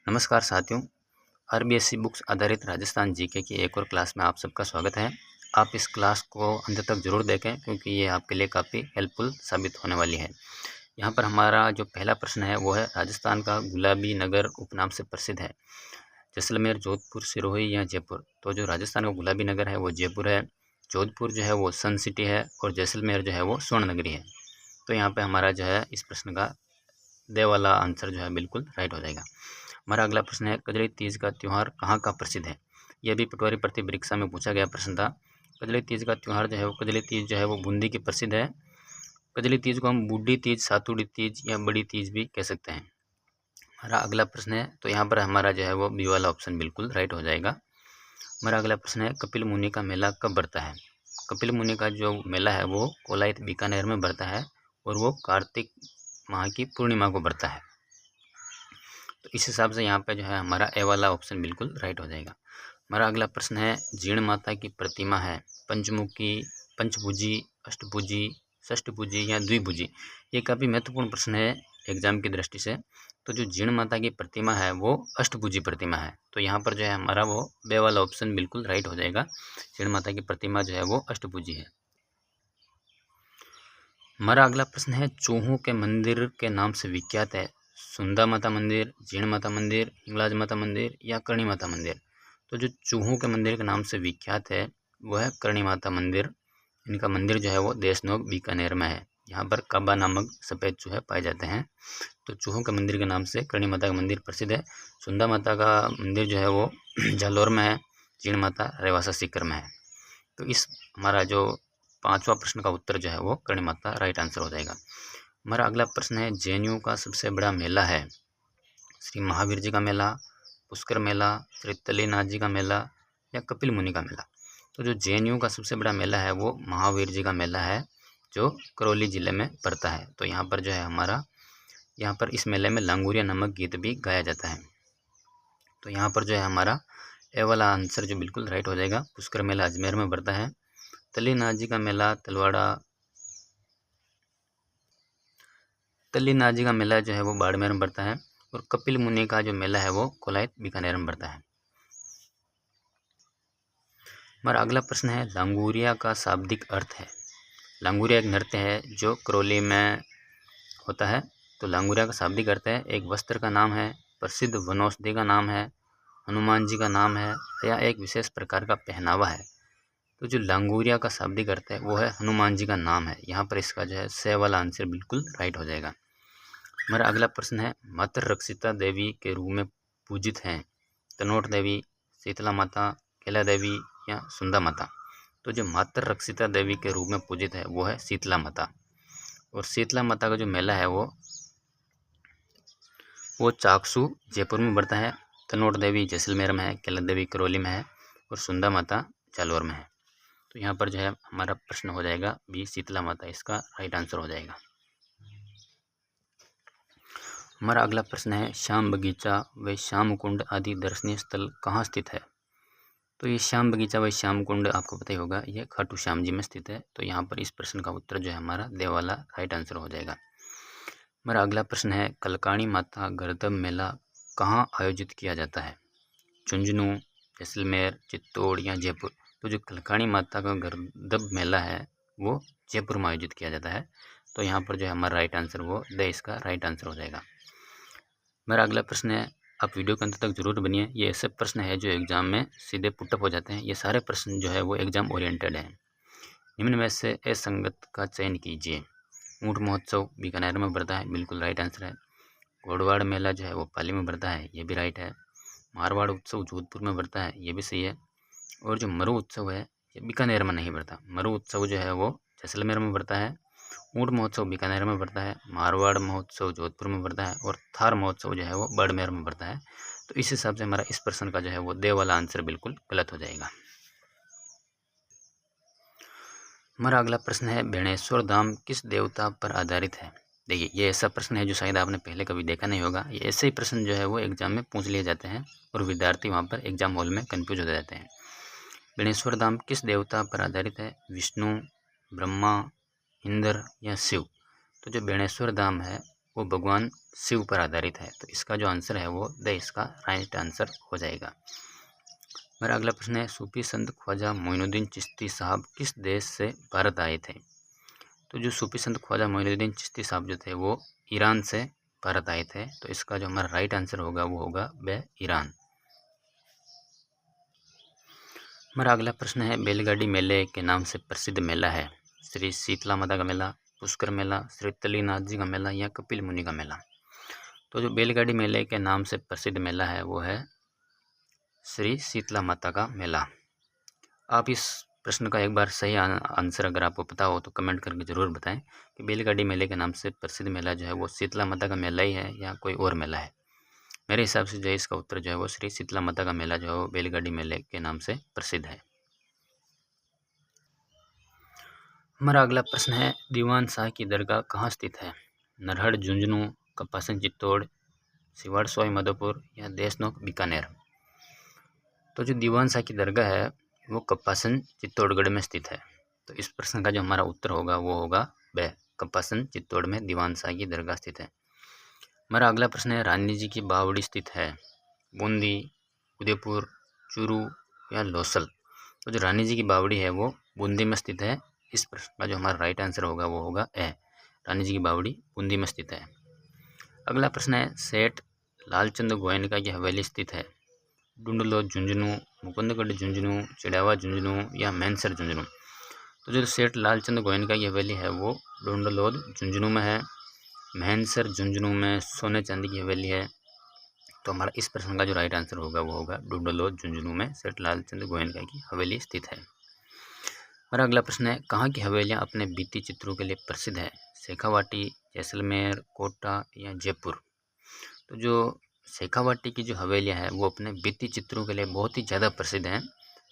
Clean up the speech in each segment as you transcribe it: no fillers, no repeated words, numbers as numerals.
नमस्कार साथियों, RBSC books आधारित राजस्थान जीके की एक और क्लास में आप सबका स्वागत है। आप इस क्लास को अंत तक ज़रूर देखें क्योंकि ये आपके लिए काफ़ी हेल्पफुल साबित होने वाली है। यहाँ पर हमारा जो पहला प्रश्न है वो है, राजस्थान का गुलाबी नगर उपनाम से प्रसिद्ध है? जैसलमेर, जोधपुर, सिरोही या जयपुर? तो जो राजस्थान का गुलाबी नगर है वो जयपुर है, जोधपुर जो है वो सन सिटी है और जैसलमेर जो है वो स्वर्ण नगरी है। तो यहाँ पर हमारा जो है इस प्रश्न का दे वाला आंसर जो है बिल्कुल राइट हो जाएगा। हमारा अगला प्रश्न है, कजली तीज का त्यौहार कहाँ का प्रसिद्ध है? यह भी पटवारी भर्ती परीक्षा में पूछा गया प्रश्न था। कजली तीज का त्यौहार जो है वो कजली तीज जो है वो बूंदी की प्रसिद्ध है। कजली तीज को हम बूढ़ी तीज, सातुड़ी तीज या बड़ी तीज भी कह सकते हैं। हमारा अगला प्रश्न है, तो यहाँ पर हमारा जो है वो बी वाला ऑप्शन बिल्कुल राइट हो जाएगा। हमारा अगला प्रश्न है, कपिल मुनि का मेला कब बढ़ता है? कपिल मुनि का जो मेला है वो कोलायत बीकानेर में बढ़ता है और वो कार्तिक माह की पूर्णिमा को बढ़ता है। तो इस हिसाब से यहाँ पे जो है हमारा ए वाला ऑप्शन बिल्कुल राइट हो जाएगा। हमारा अगला प्रश्न है, जीण माता की प्रतिमा है पंचमुखी, पंचभुजी, अष्टभुजी, षष्ठभुजी या द्विभुजी? ये काफ़ी महत्वपूर्ण प्रश्न है एग्जाम की दृष्टि से। तो जो जीण माता की प्रतिमा है वो अष्टभुजी प्रतिमा है। तो यहाँ पर जो है हमारा वो बे वाला ऑप्शन बिल्कुल राइट हो जाएगा। जीण माता की प्रतिमा जो है वो अष्टभुजी है। हमारा अगला प्रश्न है, चूहों के मंदिर के नाम से विख्यात है? सुंदा माता मंदिर, जीण माता मंदिर, हिंगलाज माता मंदिर या करणी माता मंदिर? तो जो चूहों के मंदिर के नाम से विख्यात है वो है करणी माता मंदिर। इनका मंदिर जो है वो देशनोक बीकानेर में है। यहाँ पर काबा नामक सफ़ेद चूहे पाए जाते हैं। तो चूहों के मंदिर के नाम से करणी माता का मंदिर प्रसिद्ध है। सुंदा माता का मंदिर जो है वो जालौर में है। जीण माता रेवासा सीकर में है। तो इस हमारा जो पांचवा प्रश्न का उत्तर जो है वो करणी माता राइट आंसर हो जाएगा। हमारा अगला प्रश्न है, जेएनयू का सबसे बड़ा मेला है? श्री महावीर जी का मेला, पुष्कर मेला, श्री तल्लीनाथ जी का मेला या कपिल मुनि का मेला? तो जो जेएनयू का सबसे बड़ा मेला है वो महावीर जी का मेला है, जो करौली ज़िले में पड़ता है। तो यहाँ पर जो है हमारा यहाँ पर इस मेले में लांगुरिया नामक गीत भी गाया जाता है। तो यहाँ पर जो है हमारा ए वाला आंसर जो बिल्कुल राइट हो जाएगा। पुष्कर मेला अजमेर में पड़ता है। तल्लीनाथ जी का मेला तल्लीनाथ जी का मेला जो है वो बाड़मेर में पड़ता है और कपिल मुनि का जो मेला है वो कोलायत बीकानेर में पड़ता है। हमारा अगला प्रश्न है, लांगुरिया का शाब्दिक अर्थ है? लांगुरिया एक नृत्य है जो करौली में होता है। तो लांगुरिया का शाब्दिक अर्थ है, एक वस्त्र का नाम है, प्रसिद्ध वनौषधि का नाम है, हनुमान जी का नाम है या एक विशेष प्रकार का पहनावा है? तो जो लांगुरिया का शाब्दिक अर्थ है वो है हनुमान जी का नाम है। यहाँ पर इसका जो है से वाला आंसर बिल्कुल राइट हो जाएगा। हमारा अगला प्रश्न है, मातृ रक्षिता देवी के रूप में पूजित हैं? तनोट देवी, शीतला माता, कैला देवी या सुंदा माता? तो जो मातृ रक्षिता देवी के रूप में पूजित है वो है शीतला माता। और शीतला माता का जो मेला है वो चाकसू जयपुर में पड़ता है। तनोट देवी जैसलमेर में है, कैला देवी करौली में है और सुंदा माता जालौर में है। तो यहाँ पर जो है हमारा प्रश्न हो जाएगा बी, शीतला माता इसका राइट आंसर हो जाएगा। हमारा अगला प्रश्न है, श्याम बगीचा व श्याम कुंड आदि दर्शनीय स्थल कहाँ स्थित है? तो ये श्याम बगीचा व श्याम कुंड आपको पता ही होगा, ये खाटू श्याम जी में स्थित है। तो यहाँ पर इस प्रश्न का उत्तर जो है हमारा दे वाला राइट आंसर हो जाएगा। हमारा अगला प्रश्न है, कलकाणी माता गर्दभ मेला कहाँ आयोजित किया जाता है? झुंझुनू, जैसलमेर, चित्तौड़ या जयपुर? तो जो कलकाणी माता का गर्दभ मेला है वो जयपुर में आयोजित किया जाता है। तो यहाँ पर जो है हमारा राइट आंसर वो द इसका राइट आंसर हो जाएगा। मेरा अगला प्रश्न है, आप वीडियो के अंत तक जरूर बनिए। ये ऐसे प्रश्न है जो एग्जाम में सीधे पुटअप हो जाते हैं। ये सारे प्रश्न जो है वो एग्जाम ओरिएंटेड हैं। निम्न में से असंगत का चयन कीजिए। ऊँट महोत्सव बीकानेर में पड़ता है, बिल्कुल राइट आंसर है। घोड़वाड़ मेला जो है वो पाली में पड़ता है, ये भी राइट है। मारवाड़ उत्सव जोधपुर में पड़ता है, ये भी सही है। और जो मरु उत्सव है ये बीकानेर में नहीं पड़ता। मरु उत्सव जो है वो जैसलमेर में पड़ता है। ऊँट महोत्सव बीकानेर में पड़ता है। मारवाड़ महोत्सव जोधपुर में पड़ता है और थार महोत्सव जो है वो बाड़मेर में पड़ता है। तो इस हिसाब से हमारा इस प्रश्न का जो है वो दे वाला आंसर बिल्कुल गलत हो जाएगा। हमारा अगला प्रश्न है, बेणेश्वर धाम किस देवता पर आधारित है? देखिए, ये ऐसा प्रश्न है जो शायद आपने पहले कभी देखा नहीं होगा। ये ऐसे ही प्रश्न जो है वो एग्जाम में पूछ लिए जाते हैं और विद्यार्थी वहाँ पर एग्जाम हॉल में कन्फ्यूज हो जाते हैं। बेणेश्वर धाम किस देवता पर आधारित है? विष्णु, ब्रह्मा, इंद्र या शिव? तो जो बेणेश्वर धाम है वो भगवान शिव पर आधारित है। तो इसका जो आंसर है वो द इसका राइट आंसर हो जाएगा। मेरा अगला प्रश्न है, सूफी संत ख्वाजा मोइनुद्दीन चिश्ती साहब किस देश से भारत आए थे? तो जो सूफी संत ख्वाजा मोइनुद्दीन चिश्ती साहब जो थे वो ईरान से भारत आए थे। तो इसका जो हमारा राइट आंसर होगा वो होगा ब ईरान। हमारा अगला प्रश्न है, बैलगाड़ी मेले के नाम से प्रसिद्ध मेला है श्री शीतला माता का मेला, पुष्कर मेला, श्री तल्लीनाथ जी का मेला या कपिल मुनि का मेला? तो जो बैलगाड़ी मेले के नाम से प्रसिद्ध मेला है वो है श्री शीतला माता का मेला। आप इस प्रश्न का एक बार सही आंसर अगर आपको पता हो तो कमेंट करके ज़रूर बताएं कि बैलगाड़ी मेले के नाम से प्रसिद्ध मेला जो है वो शीतला माता का मेला ही है या कोई और मेला है। मेरे हिसाब से जो है इसका उत्तर जो है वो श्री शीतला माता का मेला जो है वो बैलगाड़ी मेले के नाम से प्रसिद्ध है। हमारा अगला प्रश्न है, दीवान शाह की दरगाह कहाँ स्थित है? नरहड़ झुंझुनू, कपासन चित्तौड़, सिवाड़ सोई माधोपुर या देशनोक बीकानेर? तो जो दीवान शाह की दरगाह है वो कपासन चित्तौड़गढ़ में स्थित है। तो इस प्रश्न का जो हमारा उत्तर होगा वो होगा ब कपासन चित्तौड़ में दीवान शाह की दरगाह स्थित है। हमारा अगला प्रश्न है, रानी जी की बावड़ी स्थित है बूंदी, उदयपुर, चूरू या लोसल? तो जो रानी जी की बावड़ी है वो बूंदी में स्थित है। इस प्रश्न का जो हमारा राइट आंसर होगा वो होगा ए, रानी जी की बावड़ी बूंदी में स्थित है। अगला प्रश्न है, सेठ लालचंद गोयनका की हवेली स्थित है डूंडलो झुंझुनू, मुकुंदगढ़ झुंझुनू, चिड़ावा झुंझुनू या मैनसर झुंझुनू? तो जो सेठ लालचंद गोयनका की हवेली है वो डूंडलोद झुंझुनू में है। मैनसर झुंझुनू में सोने चांदी की हवेली है। तो हमारा इस प्रश्न का जो राइट आंसर होगा वो होगा डूंडलोद झुंझुनू में सेठ लालचंद गोयनका की हवेली स्थित है। हमारा अगला प्रश्न है, कहाँ की हवेलियाँ अपने भित्ति चित्रों के लिए प्रसिद्ध है? शेखावाटी, जैसलमेर, कोटा या जयपुर? तो जो शेखावाटी की जो हवेलियाँ हैं वो अपने भित्ति चित्रों के लिए बहुत ही ज़्यादा प्रसिद्ध हैं।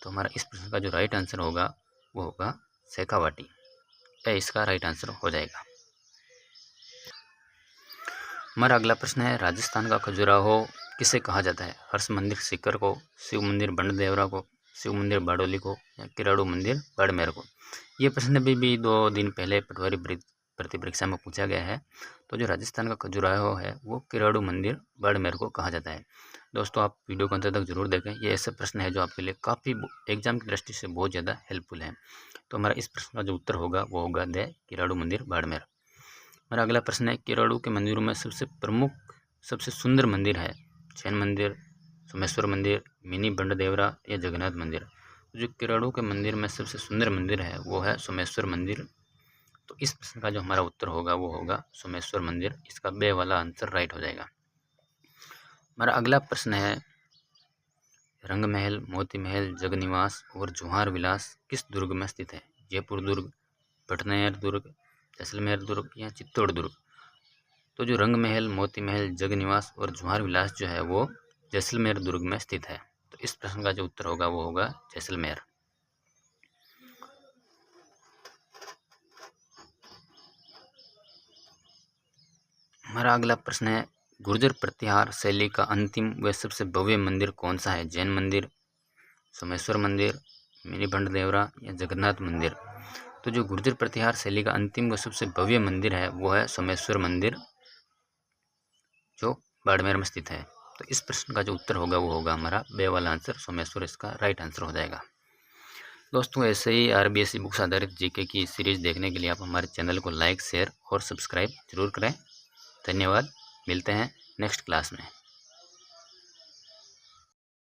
तो हमारा इस प्रश्न का जो राइट आंसर होगा वो होगा शेखावाटी, इसका राइट आंसर हो जाएगा। हमारा अगला प्रश्न है, राजस्थान का खजुराहो किसे कहा जाता है? हर्ष मंदिर सीकर को, शिव मंदिर बंडदेवरा को, शिव मंदिर बारडोली को या किराड़ू मंदिर बाड़मेर को? ये प्रश्न भी 2 दिन पहले पटवारी भर्ती परीक्षा में पूछा गया है। तो जो राजस्थान का खजुराहो है वो किराड़ू मंदिर बाड़मेर को कहा जाता है। दोस्तों आप वीडियो को अंत तक जरूर देखें, ये ऐसा प्रश्न है जो आपके लिए काफ़ी एग्जाम की दृष्टि से बहुत ज़्यादा हेल्पफुल है। तो हमारा इस प्रश्न का जो उत्तर होगा वो होगा द किराड़ू मंदिर बाड़मेर। हमारा अगला प्रश्न है, किराड़ू के मंदिरों में सबसे प्रमुख सबसे सुंदर मंदिर है जैन मंदिर, सोमेश्वर मंदिर, मिनी बंडदेवरा या जगन्नाथ मंदिर? जो किराड़ू के मंदिर में सबसे सुंदर मंदिर है वो है सोमेश्वर मंदिर। तो इस प्रश्न का जो हमारा उत्तर होगा वो होगा सोमेश्वर मंदिर, इसका बे वाला आंसर राइट हो जाएगा। हमारा अगला प्रश्न है, रंग महल, मोती महल, जगनिवास और जौहर विलास किस दुर्ग में स्थित है? जयपुर दुर्ग, भटनेर दुर्ग, जैसलमेर दुर्ग या चित्तौड़ दुर्ग? तो जो रंग महल, मोती महल, जगनिवास और जौहर विलास जो है वो जैसलमेर दुर्ग में स्थित है। तो इस प्रश्न का जो उत्तर होगा वो होगा जैसलमेर। हमारा अगला प्रश्न है, गुर्जर प्रतिहार शैली का अंतिम व सबसे भव्य मंदिर कौन सा है? जैन मंदिर, सोमेश्वर मंदिर, मिनी बंडदेवरा या जगन्नाथ मंदिर? तो जो गुर्जर प्रतिहार शैली का अंतिम व सबसे भव्य मंदिर है वो है सोमेश्वर मंदिर जो बाड़मेर में स्थित है। तो इस प्रश्न का जो उत्तर होगा वो होगा हमारा बे वाला आंसर सोमेश्वर, इसका राइट आंसर हो जाएगा। दोस्तों ऐसे ही RBSC बुक्स आधारित जीके की सीरीज देखने के लिए आप हमारे चैनल को लाइक, शेयर और सब्सक्राइब जरूर करें। धन्यवाद, मिलते हैं नेक्स्ट क्लास में।